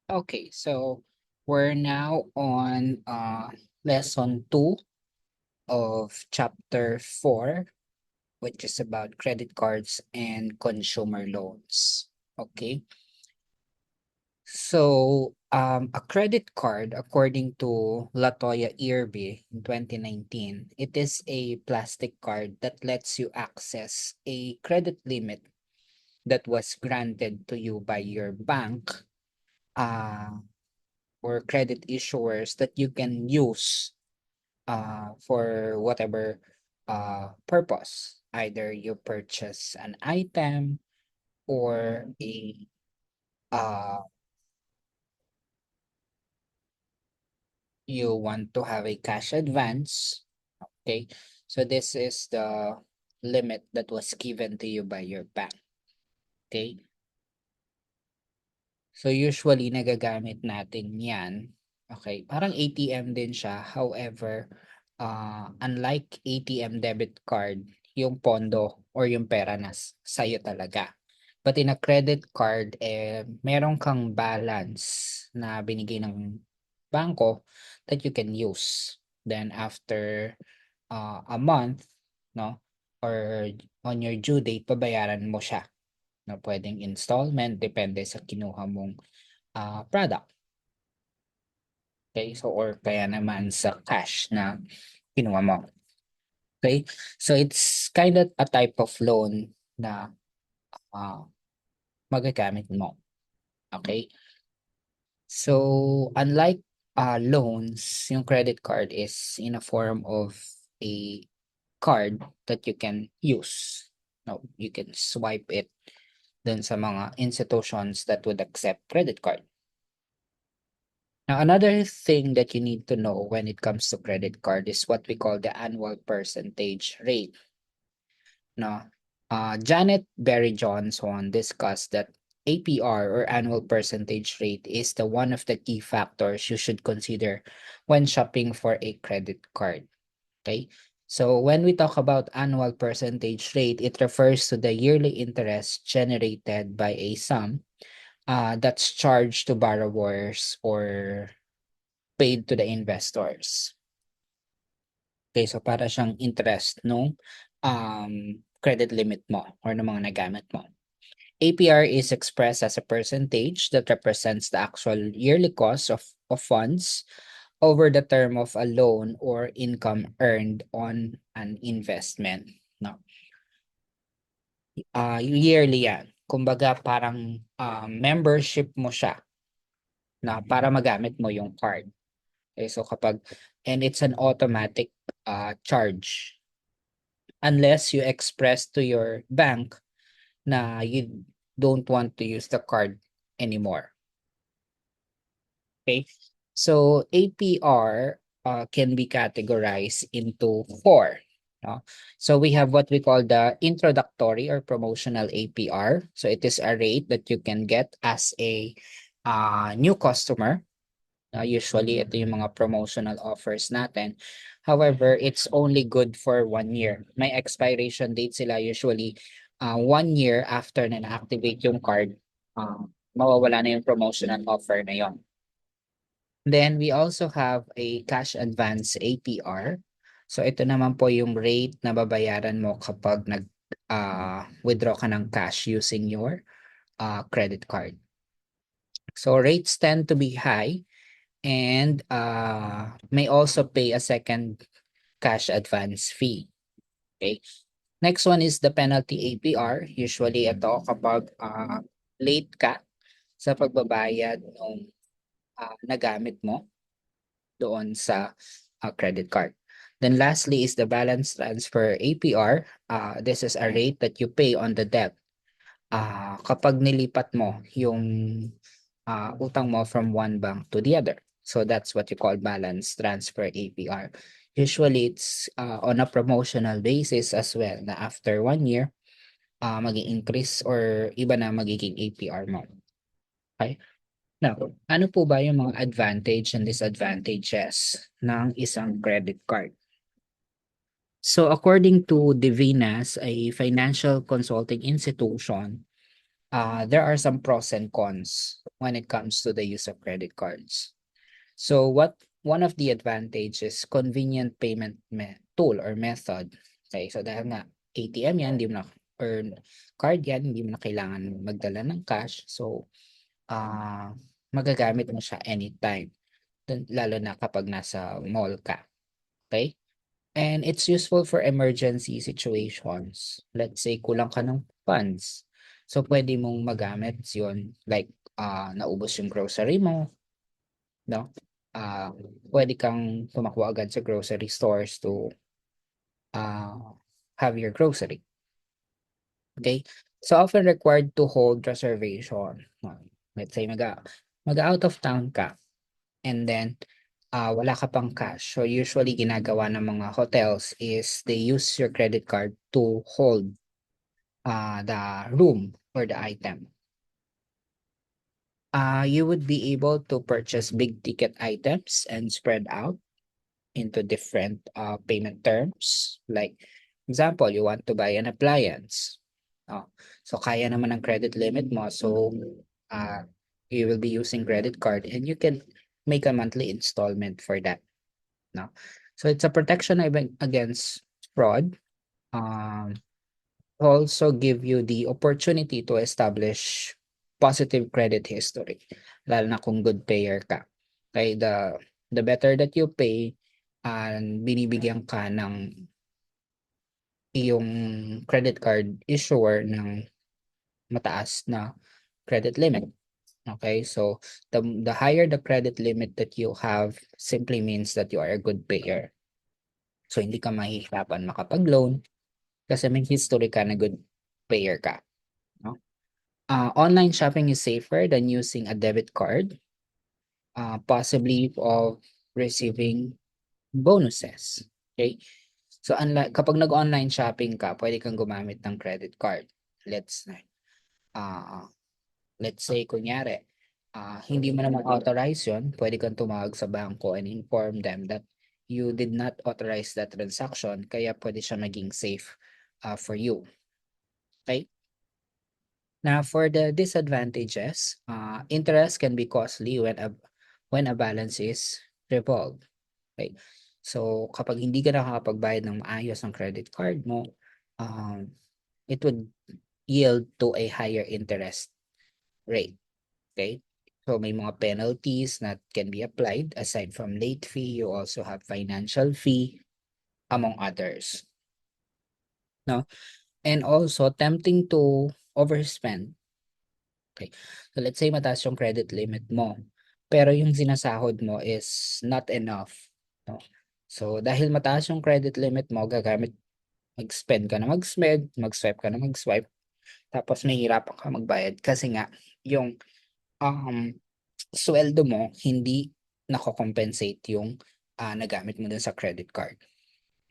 Okay, so we're now on lesson 2 of chapter 4, which is about credit cards and consumer loans. Okay, so a credit card, according to Latoya Irby in 2019, it is a plastic card that lets you access a credit limit that was granted to you by your bank. Uh, or credit issuers that you can use for whatever purpose. Either you purchase an item or uh, you want to have a cash advance. Okay, so this is the limit that was given to you by your bank. Okay, so usually nagagamit natin yan. Okay, parang ATM din siya. However, unlike ATM debit card, yung pondo or yung pera na sa'yo talaga. But in a credit card, meron kang balance na binigay ng bangko that you can use. Then after a month, no, or on your due date, babayaran mo siya. Na pwedeng installment, depende sa kinuha mong product. Okay, so or kaya naman sa cash na kinuha mo. Okay, so it's kind of a type of loan na uh, magagamit mo. Okay, so unlike loans, yung credit card is in a form of a card that you can use. No, you can swipe it dun sa mga institutions that would accept credit card. Now, another thing that you need to know when it comes to credit card is what we call the annual percentage rate. Now, Janet Berry Johnson discussed that APR or annual percentage rate is the one of the key factors you should consider when shopping for a credit card. Okay. So when we talk about annual percentage rate, it refers to the yearly interest generated by a sum that's charged to borrowers or paid to the investors. Okay, so para siyang interest nung credit limit mo or ng mga nagamit mo. APR is expressed as a percentage that represents the actual yearly cost of funds over the term of a loan or income earned on an investment. No. Yearly yan. Kumbaga parang membership mo siya na para magamit mo yung card. Okay, so and it's an automatic charge unless you express to your bank na you don't want to use the card anymore. Okay? So APR can be categorized into four. No? So we have what we call the introductory or promotional APR. So it is a rate that you can get as a new customer. Usually, ito yung mga promotional offers natin. However, it's only good for 1 year. May expiration date sila usually 1 year after na na-activate yung card, mawawala na yung promotional offer na yon. Then, we also have a cash advance APR. So, ito naman po yung rate na babayaran mo kapag withdraw ka ng cash using your credit card. So, rates tend to be high and may also pay a second cash advance fee. Okay. Next one is the penalty APR. Usually ito kapag late ka sa pagbabayad ng nagamit mo doon sa credit card. Then lastly is the balance transfer APR. This is a rate that you pay on the debt. Kapag nilipat mo yung utang mo from one bank to the other. So that's what you call balance transfer APR. Usually it's on a promotional basis as well na after 1 year, mag-increase or iba na magiging APR mo. Okay? Now, ano po ba yung mga advantage and disadvantages ng isang credit card? So according to Divinas, a financial consulting institution, there are some pros and cons when it comes to the use of credit cards. So one of the advantages, convenient payment tool or method. Okay, so dahil nga ATM yan, hindi mo na, or card yan, hindi mo na kailangan magdala ng cash. So, magagamit mo siya anytime, lalo na kapag nasa mall ka. Okay? And it's useful for emergency situations. Let's say, kulang ka ng funds. So, pwede mong magamit yun. Like, naubos yung grocery mo, no? Ah, pwede kang tumakbo agad sa grocery stores to have your grocery. Okay? So, often required to hold reservation. Let's say, mag-out of town ka, and then wala ka pang cash. So, usually ginagawa ng mga hotels is they use your credit card to hold the room or the item. You would be able to purchase big ticket items and spread out into different payment terms. Like, example, you want to buy an appliance. So, kaya naman ng credit limit mo. So, uh, you will be using credit card and you can make a monthly installment for that. No? So, it's a protection against fraud. Also give you the opportunity to establish positive credit history, lalo na kung good payer ka. Okay, the better that you pay, and binibigyan ka ng iyong credit card issuer ng mataas na credit limit. Okay, so the higher the credit limit that you have simply means that you are a good payer. So hindi ka mahihirapan makapag-loan kasi may history ka na good payer ka. No? Online shopping is safer than using a debit card, possibly of receiving bonuses. Okay? So unlike kapag nag-online shopping ka, pwede kang gumamit ng credit card. Uh, let's say kunyari, hindi mo naman authorize 'yon, pwede kang tumawag sa bangko and inform them that you did not authorize that transaction, kaya pwede siya maging safe for you. Okay? Now, for the disadvantages, interest can be costly when a balance is revolved. Okay? So, kapag hindi ka nakakapagbayad ng maayos ng credit card mo, it would yield to a higher interest rate. Okay? So, may mga penalties that can be applied. Aside from late fee, you also have financial fee, among others. No? And also, tempting to overspend. Okay. So let's say mataas yung credit limit mo, pero yung sinasahod mo is not enough. No? So dahil mataas yung credit limit mo, mag-spend ka na mag-spend, mag-swipe ka na mag-swipe, tapos nahihirapan ka magbayad kasi nga yung sweldo mo hindi nako-compensate yung nagamit mo dun sa credit card.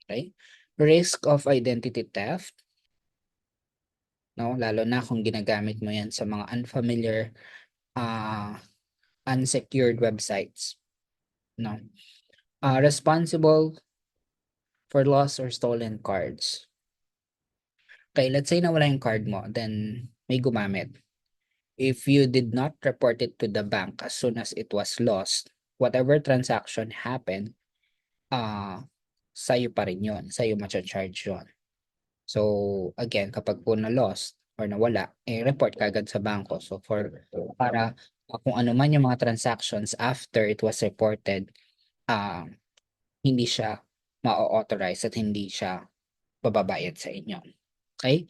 Okay? Risk of identity theft, no? Lalo na kung ginagamit mo yan sa mga unfamiliar unsecured websites, no? Responsible for lost or stolen cards. Okay, let's say nawala yung card mo, then may gumamit. If you did not report it to the bank as soon as it was lost, whatever transaction happened, sa'yo pa rin yun. Sa'yo charge yun. So, again, kapag po na-lost or nawala, report ka agad sa bangko. So, para kung ano man yung mga transactions after it was reported, hindi siya ma-authorize at hindi siya bababayad sa inyo. Okay?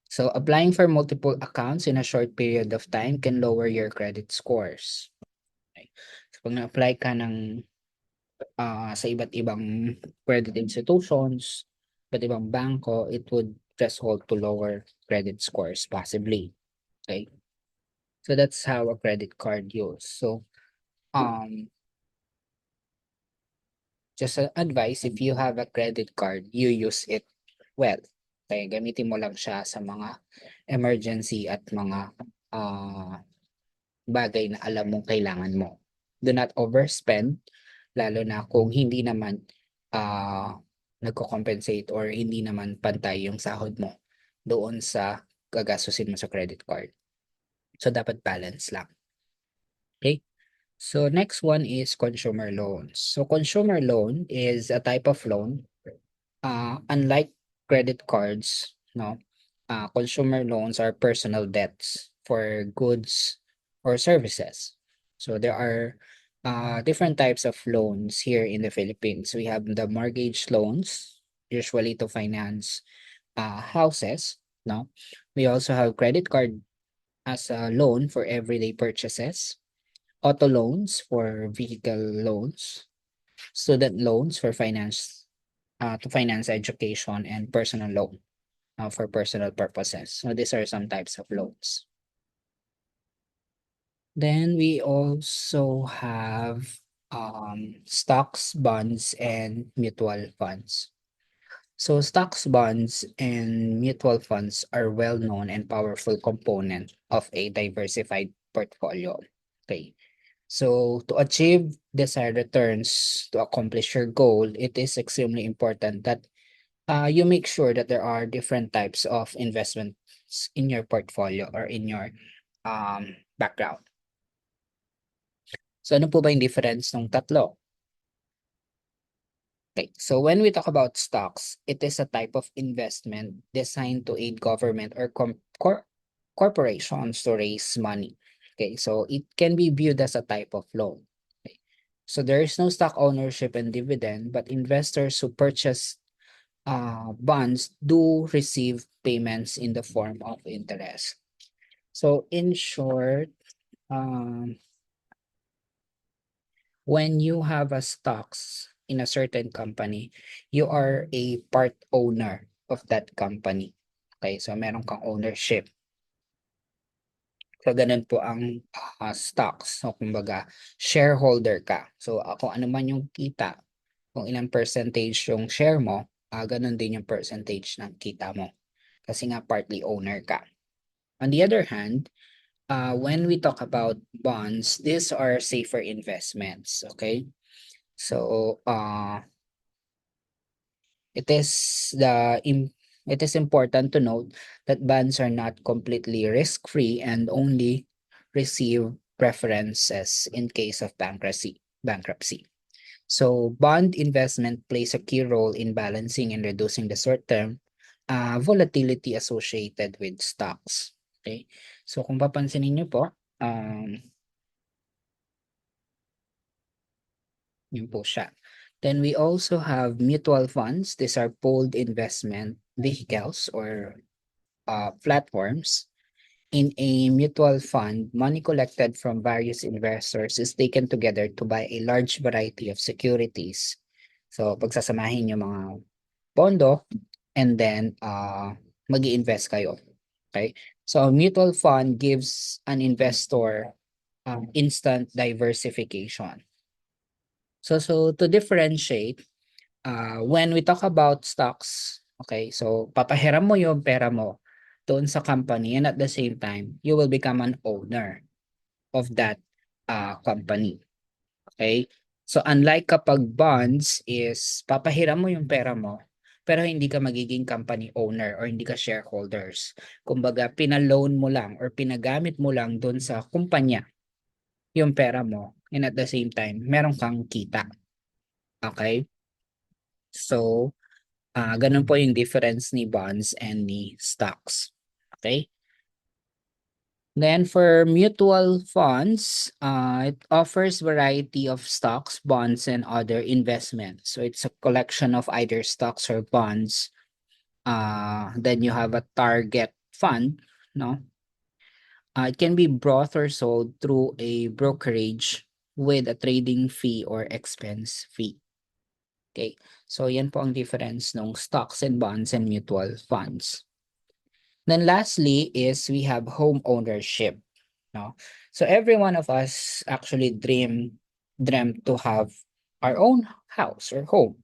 So, applying for multiple accounts in a short period of time can lower your credit scores. Okay? So, pag na-apply ka sa iba't ibang credit institutions, iba't ibang bangko, it would threshold to lower credit scores possibly. Okay? So, that's how a credit card use. So, just advice, if you have a credit card, you use it well. Okay, gamitin mo lang siya sa mga emergency at mga bagay na alam mong kailangan mo. Do not overspend, lalo na kung hindi naman nagko-compensate or hindi naman pantay yung sahod mo doon sa gagastusin mo sa credit card. So dapat balance lang. Okay? So next one is consumer loans. So consumer loan is a type of loan. Unlike credit cards, no, consumer loans are personal debts for goods or services. So there are different types of loans here in the Philippines. We have the mortgage loans, usually to finance houses. No, we also have credit card as a loan for everyday purchases, auto loans for vehicle loans, student loans for finance to finance education, and personal loan for personal purposes. So these are some types of loans. Then we also have stocks, bonds, and mutual funds. So stocks, bonds, and mutual funds are well-known and powerful component of a diversified portfolio. Okay. So to achieve desired returns, to accomplish your goal, it is extremely important that you make sure that there are different types of investments in your portfolio or in your background. So ano po ba yung difference ng tatlo? Okay, so when we talk about stocks, it is a type of investment designed to aid government or corporations to raise money. Okay, so it can be viewed as a type of loan. Okay. So there is no stock ownership and dividend, but investors who purchase bonds do receive payments in the form of interest. So in short, um, when you have a stocks in a certain company, you are a part owner of that company. Okay, so meron kang ownership. So ganun po ang stocks. So kumbaga, shareholder ka. So kung ano man yung kita, kung ilang percentage yung share mo, ganun din yung percentage ng kita mo. Kasi nga partly owner ka. On the other hand, when we talk about bonds, these are safer investments, okay? So, it is it is important to note that bonds are not completely risk-free and only receive preferences in case of bankruptcy. So, bond investment plays a key role in balancing and reducing the short-term volatility associated with stocks. Okay? So, kung papansinin niyo po, yun po siya. Then we also have mutual funds. These are pooled investment vehicles or platforms. In a mutual fund, money collected from various investors is taken together to buy a large variety of securities. So, pagsasamahin yung mga pondo and then mag invest kayo. Okay? So, a mutual fund gives an investor instant diversification. So to differentiate, when we talk about stocks, okay, so papahiram mo yung pera mo doon sa company and at the same time, you will become an owner of that company. Okay? So unlike kapag bonds is papahiram mo yung pera mo, pero hindi ka magiging company owner or hindi ka shareholders. Kumbaga, pinaloan mo lang or pinagamit mo lang doon sa kumpanya yung pera mo and at the same time, meron kang kita. Okay? So, ganun po yung difference ni bonds and ni stocks. Okay? Then for mutual funds, it offers variety of stocks, bonds, and other investments. So it's a collection of either stocks or bonds. Then you have a target fund, no? It can be bought or sold through a brokerage with a trading fee or expense fee. Okay, so yan po ang difference ng stocks and bonds and mutual funds. Then lastly is we have home ownership. No? So every one of us actually dreamt to have our own house or home.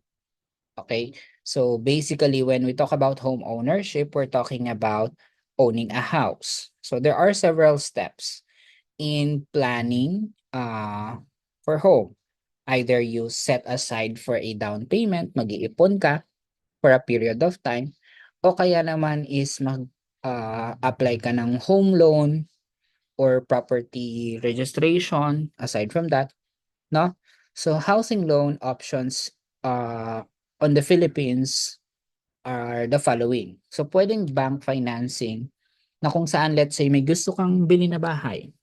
Okay, so basically when we talk about home ownership, we're talking about owning a house. So there are several steps in planning for home. Either you set aside for a down payment, mag-iipon ka for a period of time, o kaya naman is mag-apply ka ng home loan or property registration aside from that, no? So housing loan options on the Philippines are the following. So pwedeng bank financing na kung saan let's say may gusto kang bilhin na bahay.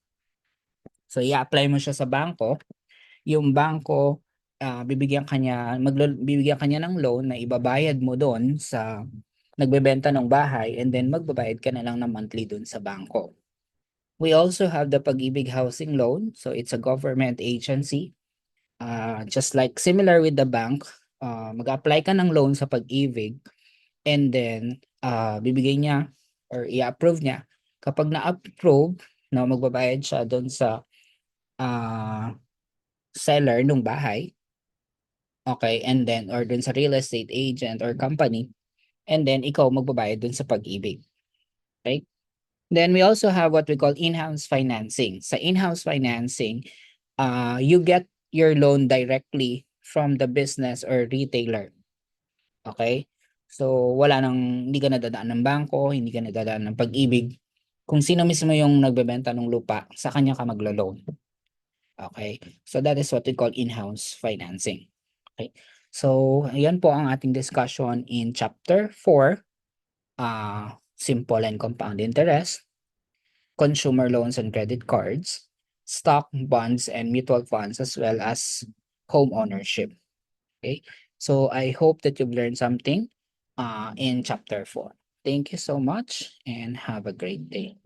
So i-apply mo siya sa bangko, yung bangko bibigyan ka niya ng loan na ibabayad mo doon sa nagbebenta ng bahay and then magbabayad ka na lang ng monthly doon sa bangko. We also have the Pag-ibig Housing Loan. So it's a government agency. Just like similar with the bank, mag-apply ka ng loan sa Pag-ibig and then bibigay niya or i-approve niya. Kapag na-approve, no, magbabayad siya doon sa seller ng bahay. Okay, and then or doon sa real estate agent or company and then ikaw magbabayad doon sa Pag-ibig. Okay? Then we also have what we call in-house financing. Sa in-house financing, you get your loan directly from the business or retailer. Okay? So hindi ka nadadaan ng bangko, hindi ka nadadaan ng Pag-ibig. Kung sino mismo yung nagbebenta ng lupa, sa kanya ka maglo-loan. Okay? So that is what we call in-house financing. Okay? So ayan po ang ating discussion in chapter 4, simple and compound interest, consumer loans and credit cards, stock, bonds, and mutual funds, as well as home ownership. Okay, so I hope that you've learned something in chapter 4. Thank you so much and have a great day.